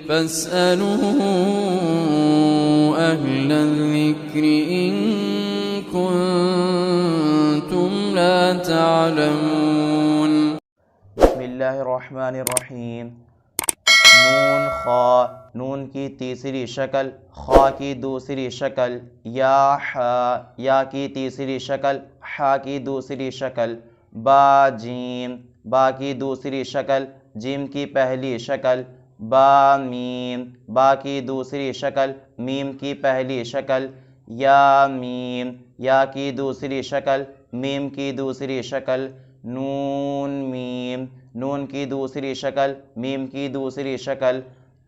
فاسألوا أهل الذكر إن كنتم لا تعلمون بسم اللہ الرحمن الرحیم۔ نون خا، نون کی تیسری شکل، خا کی دوسری شکل، یا حا، یا کی تیسری شکل، حا کی دوسری شکل، با جیم، با کی دوسری شکل، جیم کی پہلی شکل، با میم، با کی دوسری شکل، میم کی پہلی شکل، یا میم، یا کی دوسری شکل، میم کی دوسری شکل، نون میم، نون کی دوسری شکل، میم کی دوسری شکل،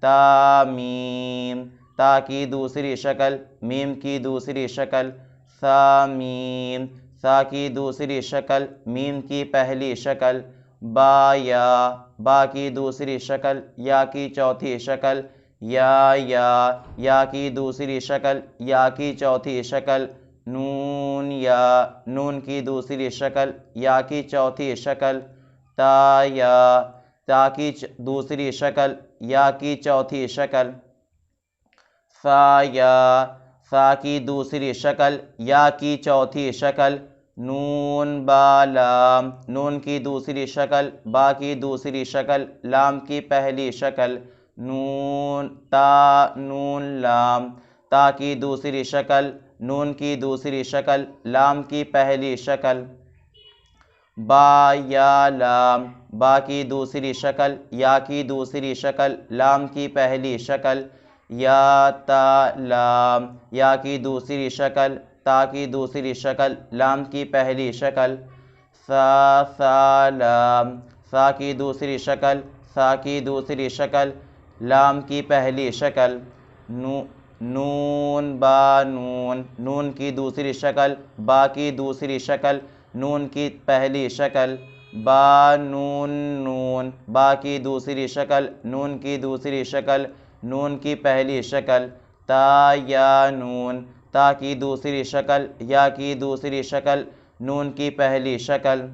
تا میم، تا کی دوسری شکل، میم کی دوسری شکل، ثا میم، ثا کی دوسری شکل، میم کی پہلی شکل، با یا، با کی دوسری شکل، یا کی چوتھی شکل، یا کی دوسری شکل، یا کی چوتھی شکل، نون یا، نون کی دوسری شکل، یا کی چوتھی شکل، تا یا، تا کی دوسری شکل، یا کی چوتھی شکل، ثا یا، ثا کی دوسری شکل، یا کی چوتھی شکل، نون با لام، نون کی دوسری شکل، با کی دوسری شکل، لام کی پہلی شکل، نون تا نون لام، تا کی دوسری شکل، نون کی دوسری شکل، لام کی پہلی شکل، با یا لام، با کی دوسری شکل، یا کی دوسری شکل، لام کی پہلی شکل، یا تا لام، یا کی دوسری شکل، تا کی دوسری شکل، لام کی پہلی شکل، ثا لام، ثا کی دوسری شکل، ثا کی دوسری شکل، لام کی پہلی شکل، نون با نون، نون کی دوسری شکل، با کی دوسری شکل، نون کی پہلی شکل، با نون نون، با کی دوسری شکل، نون کی دوسری شکل، نون کی پہلی شکل، تا یا نون، تا کی دوسری شکل، یا کی دوسری شکل، نون کی پہلی شکل،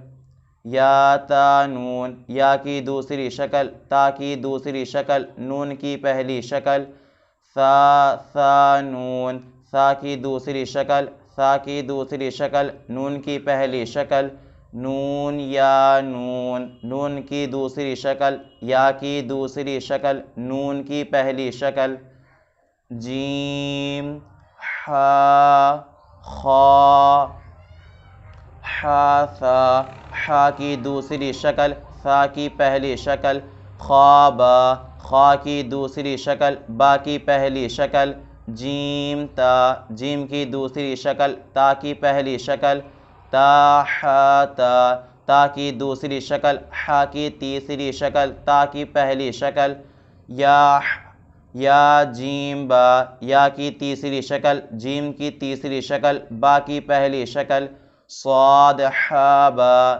یا تا نون، یا کی دوسری شکل، تا کی دوسری شکل، نون کی پہلی شکل، ثا نون، ثا کی دوسری شکل، ثا کی دوسری شکل، نون کی پہلی شکل، نون یا نون، نون کی دوسری شکل، یا کی دوسری شکل، نون کی پہلی شکل، جیم، حا، خا، حا ثا، حا کی دوسری شکل، ثا کی پہلی شکل، خا با، خا کی دوسری شکل، با کی پہلی شکل، جیم تا، جیم کی دوسری شکل، تا کی پہلی شکل، تا حا تا، تا کی دوسری شکل، حا کی تیسری شکل، تا کی پہلی شکل، یا جیم با، یا کی تیسری شکل، جیم کی تیسری شکل، با کی پہلی شکل، صاد حا با،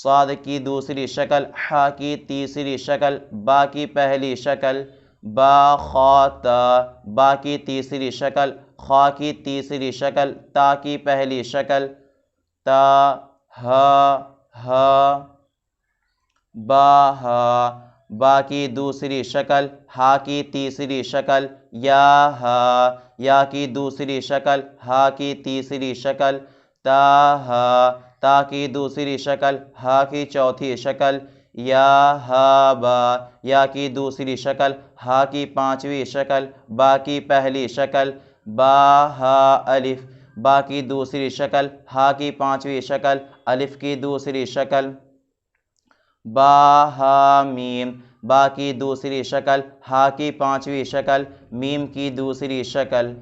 صاد کی دوسری شکل، حا کی تیسری شکل، با کی پہلی شکل، با خا تا، با کی تیسری شکل، خا کی تیسری شکل، تا کی پہلی شکل، تا ہا، با ہا، با کی دوسری شکل، ہا کی تیسری شکل، یا ہا، یا کی دوسری شکل، ہا کی تیسری شکل، تا ہا، تا کی دوسری شکل، ہا کی چوتھی شکل، یا ہا با، یا کی دوسری شکل، ہا کی پانچویں شکل، با کی پہلی شکل، با ہا الف، با کی دوسری شکل، ہا کی پانچویں شکل، الف کی دوسری شکل، با ہا میم، با کی دوسری شکل، ہا کی پانچویں شکل، میم کی دوسری شکل۔